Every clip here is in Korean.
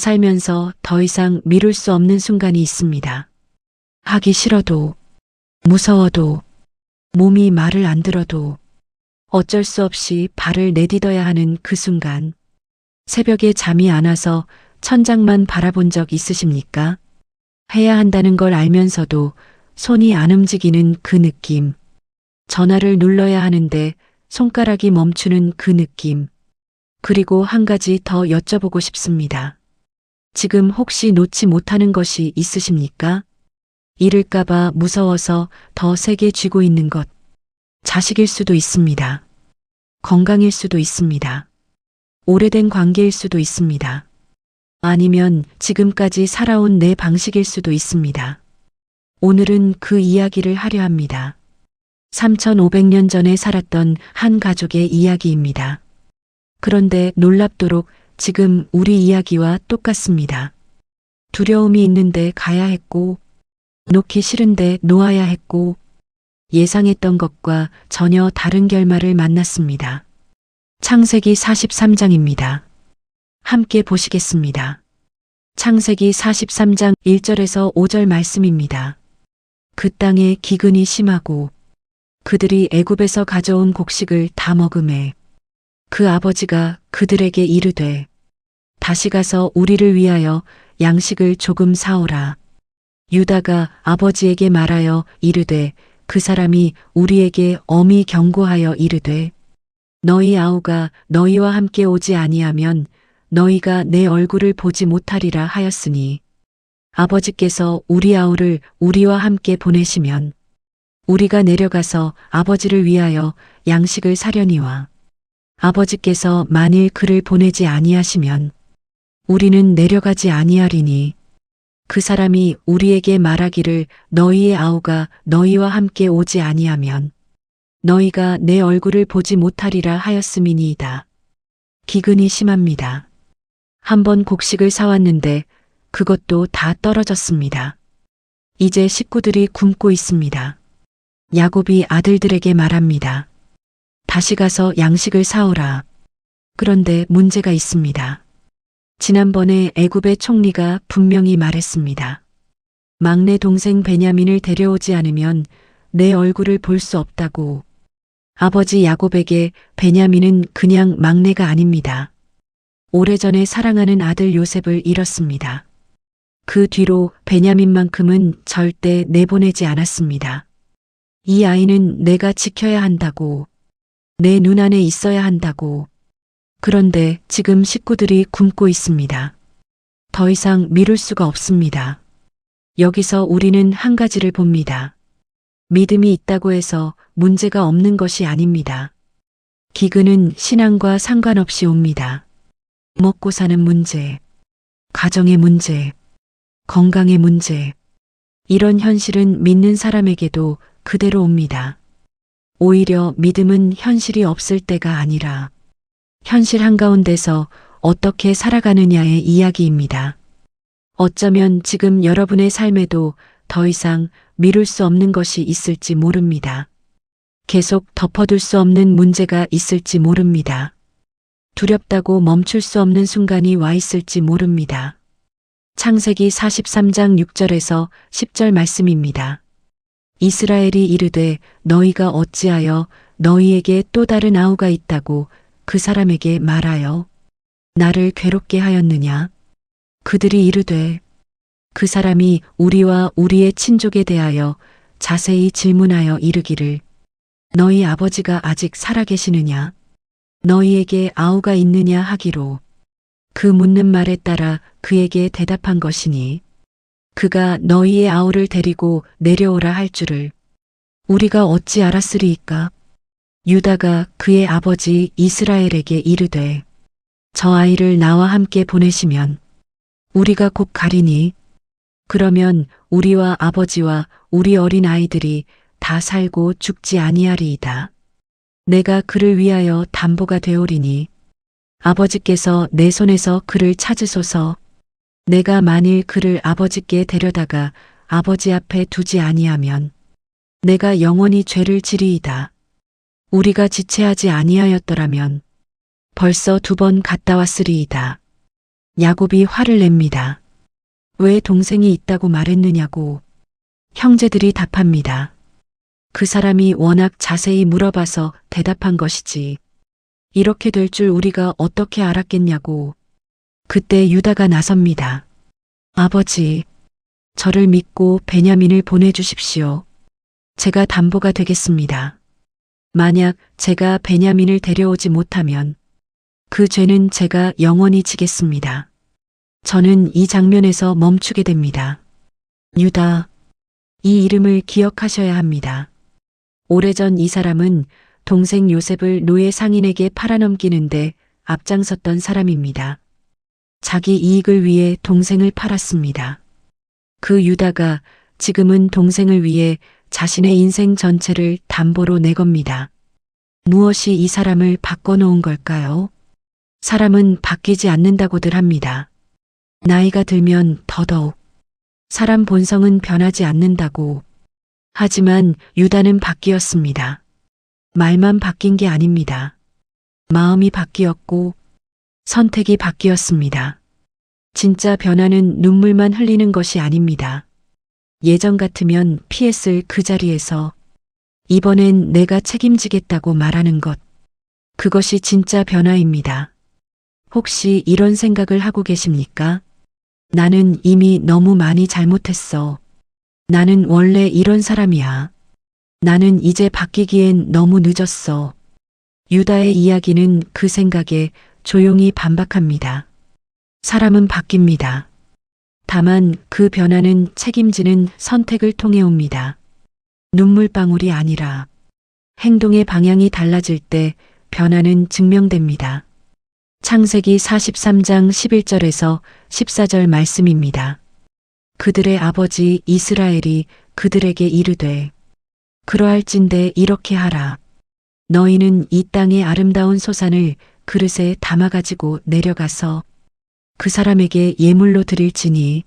살면서 더 이상 미룰 수 없는 순간이 있습니다. 하기 싫어도, 무서워도, 몸이 말을 안 들어도 어쩔 수 없이 발을 내딛어야 하는 그 순간. 새벽에 잠이 안 와서 천장만 바라본 적 있으십니까? 해야 한다는 걸 알면서도 손이 안 움직이는 그 느낌. 전화를 눌러야 하는데 손가락이 멈추는 그 느낌. 그리고 한 가지 더 여쭤보고 싶습니다. 지금 혹시 놓지 못하는 것이 있으십니까? 잃을까봐 무서워서 더 세게 쥐고 있는 것. 자식일 수도 있습니다. 건강일 수도 있습니다. 오래된 관계일 수도 있습니다. 아니면 지금까지 살아온 내 방식일 수도 있습니다. 오늘은 그 이야기를 하려 합니다. 3,500년 전에 살았던 한 가족의 이야기입니다. 그런데 놀랍도록 지금 우리 이야기와 똑같습니다. 두려움이 있는데 가야 했고, 놓기 싫은데 놓아야 했고, 예상했던 것과 전혀 다른 결말을 만났습니다. 창세기 43장입니다. 함께 보시겠습니다. 창세기 43장 1절에서 5절 말씀입니다. 그 땅에 기근이 심하고 그들이 애굽에서 가져온 곡식을 다 먹음에 그 아버지가 그들에게 이르되 다시 가서 우리를 위하여 양식을 조금 사오라. 유다가 아버지에게 말하여 이르되 그 사람이 우리에게 엄히 경고하여 이르되 너희 아우가 너희와 함께 오지 아니하면 너희가 내 얼굴을 보지 못하리라 하였으니 아버지께서 우리 아우를 우리와 함께 보내시면 우리가 내려가서 아버지를 위하여 양식을 사려니와 아버지께서 만일 그를 보내지 아니하시면 우리는 내려가지 아니하리니 그 사람이 우리에게 말하기를 너희의 아우가 너희와 함께 오지 아니하면 너희가 내 얼굴을 보지 못하리라 하였음이니이다. 기근이 심합니다. 한번 곡식을 사왔는데 그것도 다 떨어졌습니다. 이제 식구들이 굶고 있습니다. 야곱이 아들들에게 말합니다. 다시 가서 양식을 사오라. 그런데 문제가 있습니다. 지난번에 애굽의 총리가 분명히 말했습니다. 막내 동생 베냐민을 데려오지 않으면 내 얼굴을 볼 수 없다고. 아버지 야곱에게 베냐민은 그냥 막내가 아닙니다. 오래전에 사랑하는 아들 요셉을 잃었습니다. 그 뒤로 베냐민만큼은 절대 내보내지 않았습니다. 이 아이는 내가 지켜야 한다고, 내 눈 안에 있어야 한다고. 그런데 지금 식구들이 굶고 있습니다. 더 이상 미룰 수가 없습니다. 여기서 우리는 한 가지를 봅니다. 믿음이 있다고 해서 문제가 없는 것이 아닙니다. 기근은 신앙과 상관없이 옵니다. 먹고 사는 문제, 가정의 문제, 건강의 문제. 이런 현실은 믿는 사람에게도 그대로 옵니다. 오히려 믿음은 현실이 없을 때가 아니라 현실 한가운데서 어떻게 살아가느냐의 이야기입니다. 어쩌면 지금 여러분의 삶에도 더 이상 미룰 수 없는 것이 있을지 모릅니다. 계속 덮어둘 수 없는 문제가 있을지 모릅니다. 두렵다고 멈출 수 없는 순간이 와 있을지 모릅니다. 창세기 43장 6절에서 10절 말씀입니다. 이스라엘이 이르되 너희가 어찌하여 너희에게 또 다른 아우가 있다고 그 사람에게 말하여 나를 괴롭게 하였느냐? 그들이 이르되 그 사람이 우리와 우리의 친족에 대하여 자세히 질문하여 이르기를 너희 아버지가 아직 살아계시느냐? 너희에게 아우가 있느냐 하기로 그 묻는 말에 따라 그에게 대답한 것이니 그가 너희의 아우를 데리고 내려오라 할 줄을 우리가 어찌 알았으리이까? 유다가 그의 아버지 이스라엘에게 이르되 저 아이를 나와 함께 보내시면 우리가 곧 가리니 그러면 우리와 아버지와 우리 어린 아이들이 다 살고 죽지 아니하리이다. 내가 그를 위하여 담보가 되오리니 아버지께서 내 손에서 그를 찾으소서. 내가 만일 그를 아버지께 데려다가 아버지 앞에 두지 아니하면 내가 영원히 죄를 지리이다. 우리가 지체하지 아니하였더라면 벌써 2번 갔다 왔으리이다. 야곱이 화를 냅니다. 왜 동생이 있다고 말했느냐고. 형제들이 답합니다. 그 사람이 워낙 자세히 물어봐서 대답한 것이지. 이렇게 될 줄 우리가 어떻게 알았겠냐고. 그때 유다가 나섭니다. 아버지, 저를 믿고 베냐민을 보내주십시오. 제가 담보가 되겠습니다. 만약 제가 베냐민을 데려오지 못하면 그 죄는 제가 영원히 지겠습니다. 저는 이 장면에서 멈추게 됩니다. 유다, 이 이름을 기억하셔야 합니다. 오래전 이 사람은 동생 요셉을 노예 상인에게 팔아넘기는데 앞장섰던 사람입니다. 자기 이익을 위해 동생을 팔았습니다. 그 유다가 지금은 동생을 위해 자신의 인생 전체를 담보로 내겁니다. 무엇이 이 사람을 바꿔놓은 걸까요? 사람은 바뀌지 않는다고들 합니다. 나이가 들면 더더욱 사람 본성은 변하지 않는다고. 하지만 유다는 바뀌었습니다. 말만 바뀐 게 아닙니다. 마음이 바뀌었고 선택이 바뀌었습니다. 진짜 변화는 눈물만 흘리는 것이 아닙니다. 예전 같으면 피했을 그 자리에서 이번엔 내가 책임지겠다고 말하는 것. 그것이 진짜 변화입니다. 혹시 이런 생각을 하고 계십니까? 나는 이미 너무 많이 잘못했어. 나는 원래 이런 사람이야. 나는 이제 바뀌기엔 너무 늦었어. 유다의 이야기는 그 생각에 조용히 반박합니다. 사람은 바뀝니다. 다만 그 변화는 책임지는 선택을 통해 옵니다. 눈물방울이 아니라 행동의 방향이 달라질 때 변화는 증명됩니다. 창세기 43장 11절에서 14절 말씀입니다. 그들의 아버지 이스라엘이 그들에게 이르되 그러할진대 이렇게 하라. 너희는 이 땅의 아름다운 소산을 그릇에 담아가지고 내려가서 그 사람에게 예물로 드릴지니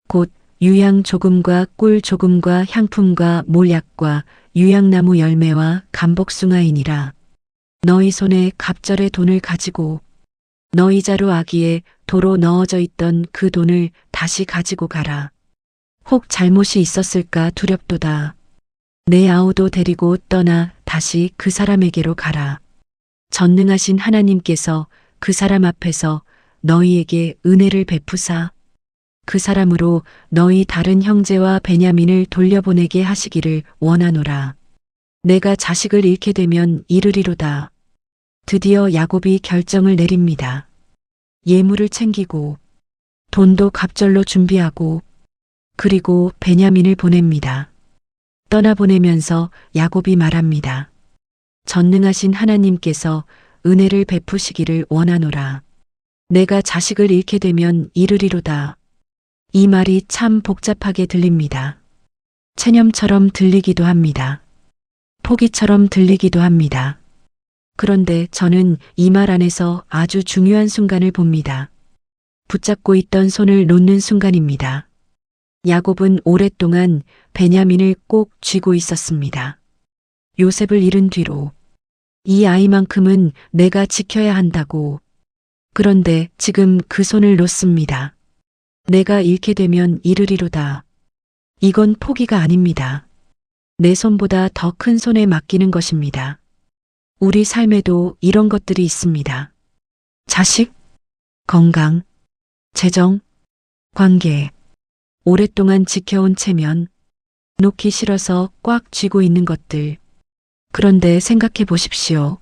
곧 유향 조금과 꿀 조금과 향품과 몰약과 유향나무 열매와 감복숭아이니라. 너희 손에 갑절의 돈을 가지고 너희 자루 아기에 도로 넣어져 있던 그 돈을 다시 가지고 가라. 혹 잘못이 있었을까 두렵도다. 내 아우도 데리고 떠나 다시 그 사람에게로 가라. 전능하신 하나님께서 그 사람 앞에서 너희에게 은혜를 베푸사 그 사람으로 너희 다른 형제와 베냐민을 돌려보내게 하시기를 원하노라. 내가 자식을 잃게 되면 이르리로다. 드디어 야곱이 결정을 내립니다. 예물을 챙기고 돈도 갑절로 준비하고 그리고 베냐민을 보냅니다. 떠나보내면서 야곱이 말합니다. 전능하신 하나님께서 은혜를 베푸시기를 원하노라. 내가 자식을 잃게 되면 이르리로다. 이 말이 참 복잡하게 들립니다. 체념처럼 들리기도 합니다. 포기처럼 들리기도 합니다. 그런데 저는 이 말 안에서 아주 중요한 순간을 봅니다. 붙잡고 있던 손을 놓는 순간입니다. 야곱은 오랫동안 베냐민을 꼭 쥐고 있었습니다. 요셉을 잃은 뒤로 이 아이만큼은 내가 지켜야 한다고. 그런데 지금 그 손을 놓습니다. 내가 잃게 되면 이르리로다. 이건 포기가 아닙니다. 내 손보다 더 큰 손에 맡기는 것입니다. 우리 삶에도 이런 것들이 있습니다. 자식, 건강, 재정, 관계, 오랫동안 지켜온 체면, 놓기 싫어서 꽉 쥐고 있는 것들. 그런데 생각해 보십시오.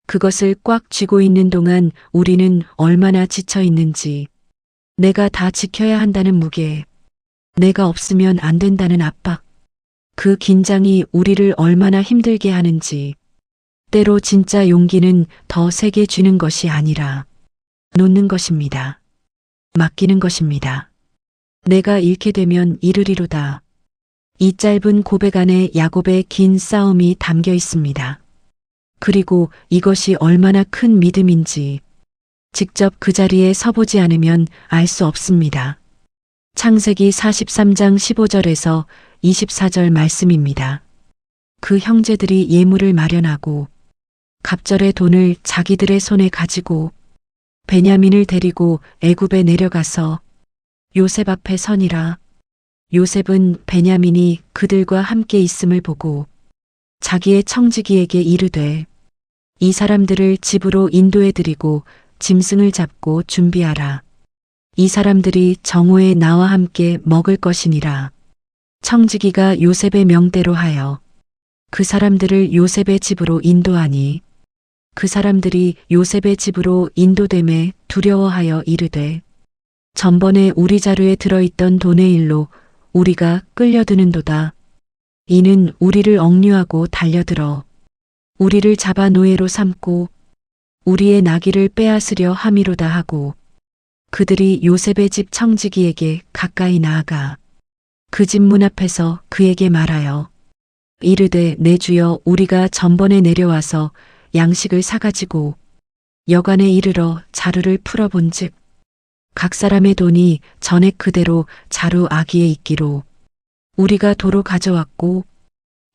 그것을 꽉 쥐고 있는 동안 우리는 얼마나 지쳐 있는지, 내가 다 지켜야 한다는 무게, 내가 없으면 안 된다는 압박, 그 긴장이 우리를 얼마나 힘들게 하는지. 때로 진짜 용기는 더 세게 쥐는 것이 아니라 놓는 것입니다. 맡기는 것입니다. 내가 잃게 되면 이르리로다. 이 짧은 고백 안에 야곱의 긴 싸움이 담겨 있습니다. 그리고 이것이 얼마나 큰 믿음인지 직접 그 자리에 서보지 않으면 알 수 없습니다. 창세기 43장 15절에서 24절 말씀입니다. 그 형제들이 예물을 마련하고 갑절의 돈을 자기들의 손에 가지고 베냐민을 데리고 애굽에 내려가서 요셉 앞에 서니라. 요셉은 베냐민이 그들과 함께 있음을 보고 자기의 청지기에게 이르되 이 사람들을 집으로 인도해 드리고 짐승을 잡고 준비하라. 이 사람들이 정오에 나와 함께 먹을 것이니라. 청지기가 요셉의 명대로 하여 그 사람들을 요셉의 집으로 인도하니 그 사람들이 요셉의 집으로 인도됨에 두려워하여 이르되 전번에 우리 자루에 들어있던 돈의 일로 우리가 끌려드는도다. 이는 우리를 억류하고 달려들어 우리를 잡아 노예로 삼고 우리의 나귀를 빼앗으려 함이로다 하고 그들이 요셉의 집 청지기에게 가까이 나아가 그 집 문 앞에서 그에게 말하여 이르되 내 주여 우리가 전번에 내려와서 양식을 사가지고 여관에 이르러 자루를 풀어본즉 각 사람의 돈이 전액 그대로 자루 아기에 있기로 우리가 도로 가져왔고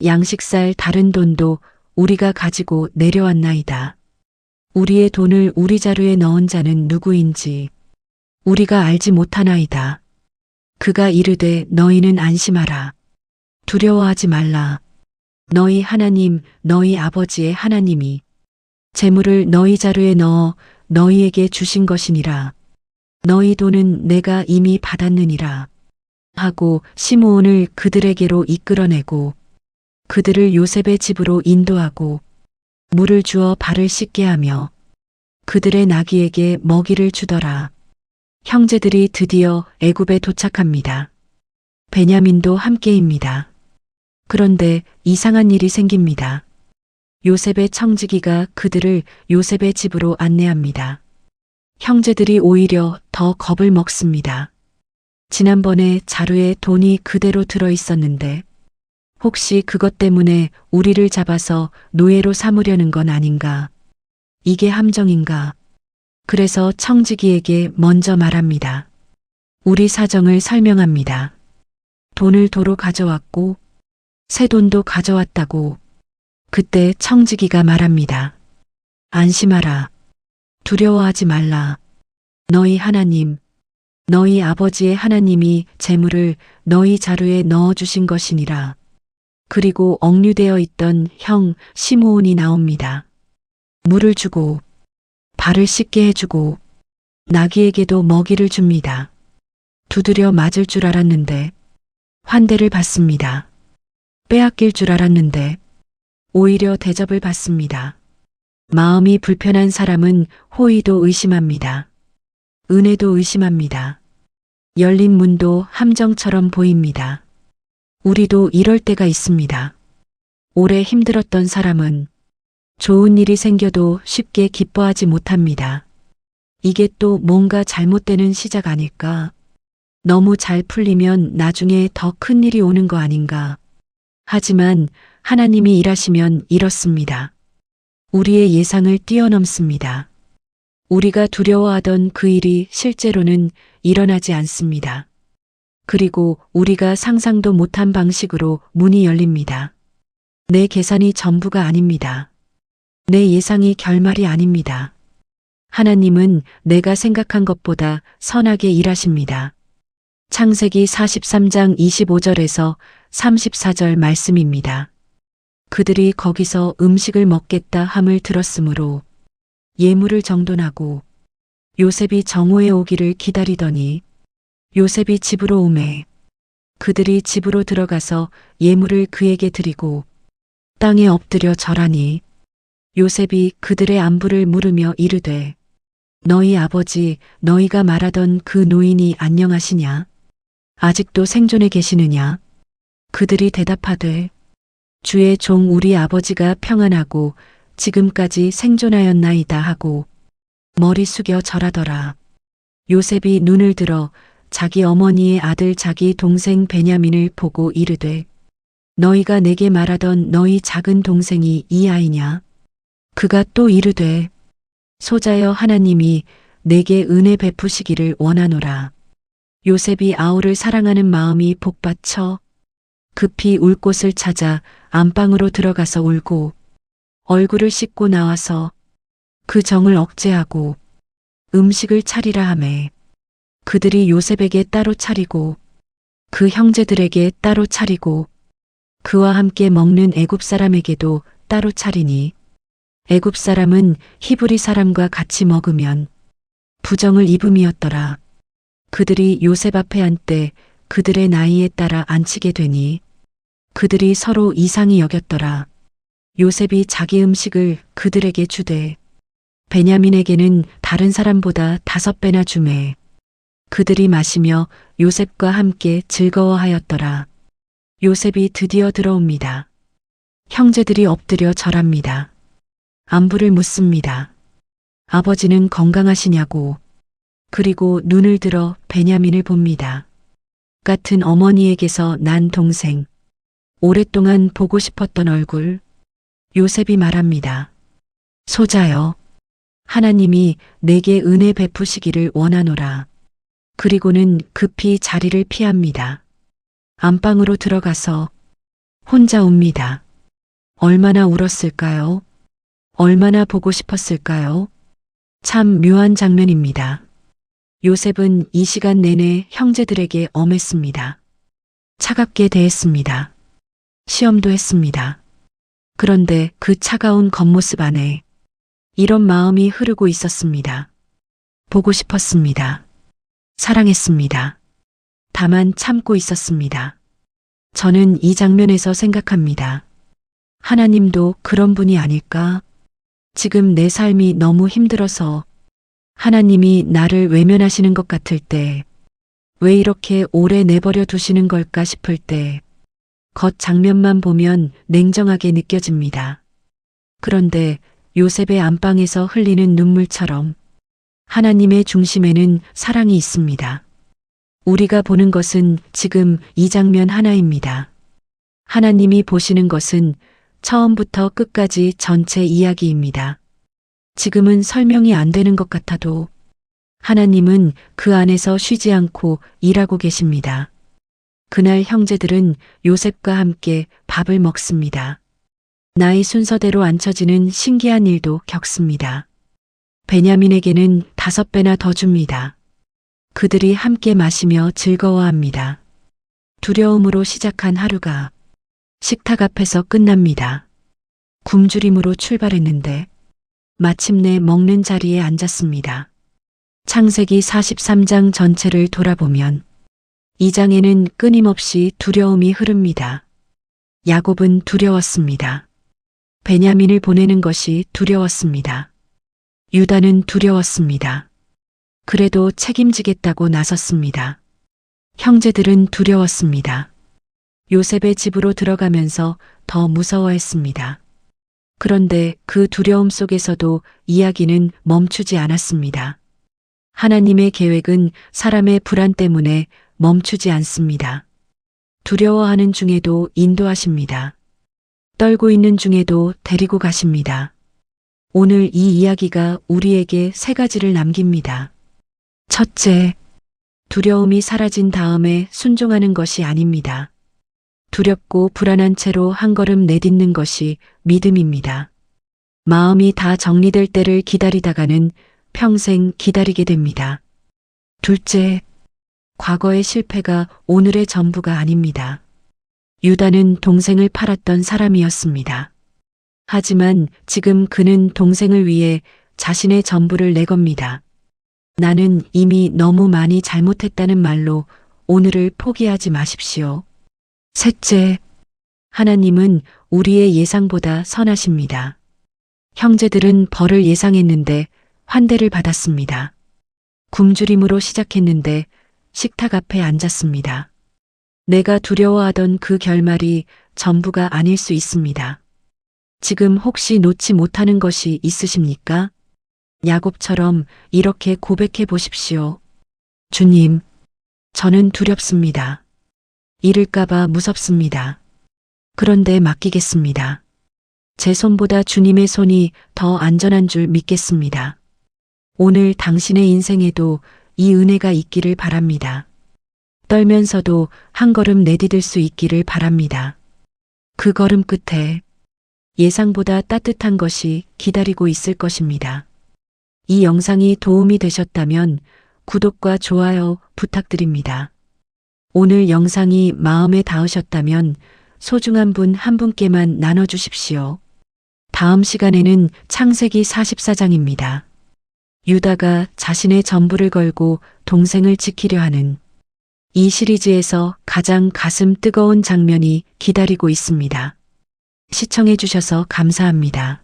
양식 살 다른 돈도 우리가 가지고 내려왔나이다. 우리의 돈을 우리 자루에 넣은 자는 누구인지 우리가 알지 못하나이다. 그가 이르되 너희는 안심하라. 두려워하지 말라. 너희 하나님 너희 아버지의 하나님이 재물을 너희 자루에 넣어 너희에게 주신 것이니라. 너희 돈은 내가 이미 받았느니라. 하고 시므온을 그들에게로 이끌어내고 그들을 요셉의 집으로 인도하고 물을 주어 발을 씻게 하며 그들의 나귀에게 먹이를 주더라. 형제들이 드디어 애굽에 도착합니다. 베냐민도 함께입니다. 그런데 이상한 일이 생깁니다. 요셉의 청지기가 그들을 요셉의 집으로 안내합니다. 형제들이 오히려 더 겁을 먹습니다. 지난번에 자루에 돈이 그대로 들어 있었는데 혹시 그것 때문에 우리를 잡아서 노예로 삼으려는 건 아닌가? 이게 함정인가? 그래서 청지기에게 먼저 말합니다. 우리 사정을 설명합니다. 돈을 도로 가져왔고 새 돈도 가져왔다고. 그때 청지기가 말합니다. 안심하라. 두려워하지 말라. 너희 하나님, 너희 아버지의 하나님이 재물을 너희 자루에 넣어주신 것이니라. 그리고 억류되어 있던 형 시므온이 나옵니다. 물을 주고 발을 씻게 해주고 나귀에게도 먹이를 줍니다. 두드려 맞을 줄 알았는데 환대를 받습니다. 빼앗길 줄 알았는데 오히려 대접을 받습니다. 마음이 불편한 사람은 호의도 의심합니다. 은혜도 의심합니다. 열린 문도 함정처럼 보입니다. 우리도 이럴 때가 있습니다. 오래 힘들었던 사람은 좋은 일이 생겨도 쉽게 기뻐하지 못합니다. 이게 또 뭔가 잘못되는 시작 아닐까? 너무 잘 풀리면 나중에 더 큰 일이 오는 거 아닌가? 하지만 하나님이 일하시면 이렇습니다. 우리의 예상을 뛰어넘습니다. 우리가 두려워하던 그 일이 실제로는 일어나지 않습니다. 그리고 우리가 상상도 못한 방식으로 문이 열립니다. 내 계산이 전부가 아닙니다. 내 예상이 결말이 아닙니다. 하나님은 내가 생각한 것보다 선하게 일하십니다. 창세기 43장 25절에서 34절 말씀입니다. 그들이 거기서 음식을 먹겠다 함을 들었으므로 예물을 정돈하고 요셉이 정오에 오기를 기다리더니 요셉이 집으로 오매 그들이 집으로 들어가서 예물을 그에게 드리고 땅에 엎드려 절하니 요셉이 그들의 안부를 물으며 이르되 너희 아버지 너희가 말하던 그 노인이 안녕하시냐? 아직도 생존해 계시느냐? 그들이 대답하되 주의 종 우리 아버지가 평안하고 지금까지 생존하였나이다 하고 머리 숙여 절하더라. 요셉이 눈을 들어 자기 어머니의 아들 자기 동생 베냐민을 보고 이르되 너희가 내게 말하던 너희 작은 동생이 이 아이냐? 그가 또 이르되 소자여 하나님이 내게 은혜 베푸시기를 원하노라. 요셉이 아우를 사랑하는 마음이 복받쳐 급히 울 곳을 찾아 안방으로 들어가서 울고 얼굴을 씻고 나와서 그 정을 억제하고 음식을 차리라 하매 그들이 요셉에게 따로 차리고 그 형제들에게 따로 차리고 그와 함께 먹는 애굽 사람에게도 따로 차리니 애굽 사람은 히브리 사람과 같이 먹으면 부정을 입음이었더라. 그들이 요셉 앞에 앉되 그들의 나이에 따라 앉히게 되니 그들이 서로 이상히 여겼더라. 요셉이 자기 음식을 그들에게 주되 베냐민에게는 다른 사람보다 5배나 주매 그들이 마시며 요셉과 함께 즐거워하였더라. 요셉이 드디어 들어옵니다. 형제들이 엎드려 절합니다. 안부를 묻습니다. 아버지는 건강하시냐고. 그리고 눈을 들어 베냐민을 봅니다. 같은 어머니에게서 난 동생. 오랫동안 보고 싶었던 얼굴. 요셉이 말합니다. 소자여. 하나님이 내게 은혜 베푸시기를 원하노라. 그리고는 급히 자리를 피합니다. 안방으로 들어가서 혼자 웁니다. 얼마나 울었을까요? 얼마나 보고 싶었을까요? 참 묘한 장면입니다. 요셉은 이 시간 내내 형제들에게 엄했습니다. 차갑게 대했습니다. 시험도 했습니다. 그런데 그 차가운 겉모습 안에 이런 마음이 흐르고 있었습니다. 보고 싶었습니다. 사랑했습니다. 다만 참고 있었습니다. 저는 이 장면에서 생각합니다. 하나님도 그런 분이 아닐까? 지금 내 삶이 너무 힘들어서 하나님이 나를 외면하시는 것 같을 때, 왜 이렇게 오래 내버려 두시는 걸까 싶을 때, 겉 장면만 보면 냉정하게 느껴집니다. 그런데 요셉의 안방에서 흘리는 눈물처럼 하나님의 중심에는 사랑이 있습니다. 우리가 보는 것은 지금 이 장면 하나입니다. 하나님이 보시는 것은 처음부터 끝까지 전체 이야기입니다. 지금은 설명이 안 되는 것 같아도 하나님은 그 안에서 쉬지 않고 일하고 계십니다. 그날 형제들은 요셉과 함께 밥을 먹습니다. 나이 순서대로 앉혀지는 신기한 일도 겪습니다. 베냐민에게는 5배나 더 줍니다. 그들이 함께 마시며 즐거워합니다. 두려움으로 시작한 하루가 식탁 앞에서 끝납니다. 굶주림으로 출발했는데 마침내 먹는 자리에 앉았습니다. 창세기 43장 전체를 돌아보면 이 장에는 끊임없이 두려움이 흐릅니다. 야곱은 두려웠습니다. 베냐민을 보내는 것이 두려웠습니다. 유다는 두려웠습니다. 그래도 책임지겠다고 나섰습니다. 형제들은 두려웠습니다. 요셉의 집으로 들어가면서 더 무서워했습니다. 그런데 그 두려움 속에서도 이야기는 멈추지 않았습니다. 하나님의 계획은 사람의 불안 때문에 멈추지 않습니다. 두려워하는 중에도 인도하십니다. 떨고 있는 중에도 데리고 가십니다. 오늘 이 이야기가 우리에게 3가지를 남깁니다. 첫째, 두려움이 사라진 다음에 순종하는 것이 아닙니다. 두렵고 불안한 채로 한 걸음 내딛는 것이 믿음입니다. 마음이 다 정리될 때를 기다리다가는 평생 기다리게 됩니다. 둘째, 과거의 실패가 오늘의 전부가 아닙니다. 유다는 동생을 팔았던 사람이었습니다. 하지만 지금 그는 동생을 위해 자신의 전부를 내겁니다. 나는 이미 너무 많이 잘못했다는 말로 오늘을 포기하지 마십시오. 셋째, 하나님은 우리의 예상보다 선하십니다. 형제들은 벌을 예상했는데 환대를 받았습니다. 굶주림으로 시작했는데 식탁 앞에 앉았습니다. 내가 두려워하던 그 결말이 전부가 아닐 수 있습니다. 지금 혹시 놓지 못하는 것이 있으십니까? 야곱처럼 이렇게 고백해 보십시오. 주님, 저는 두렵습니다. 잃을까봐 무섭습니다. 그런데 맡기겠습니다. 제 손보다 주님의 손이 더 안전한 줄 믿겠습니다. 오늘 당신의 인생에도 이 은혜가 있기를 바랍니다. 떨면서도 한 걸음 내디딜 수 있기를 바랍니다. 그 걸음 끝에 예상보다 따뜻한 것이 기다리고 있을 것입니다. 이 영상이 도움이 되셨다면 구독과 좋아요 부탁드립니다. 오늘 영상이 마음에 닿으셨다면 소중한 분 한 분께만 나눠주십시오. 다음 시간에는 창세기 44장입니다. 유다가 자신의 전부를 걸고 동생을 지키려 하는 이 시리즈에서 가장 가슴 뜨거운 장면이 기다리고 있습니다. 시청해 주셔서 감사합니다.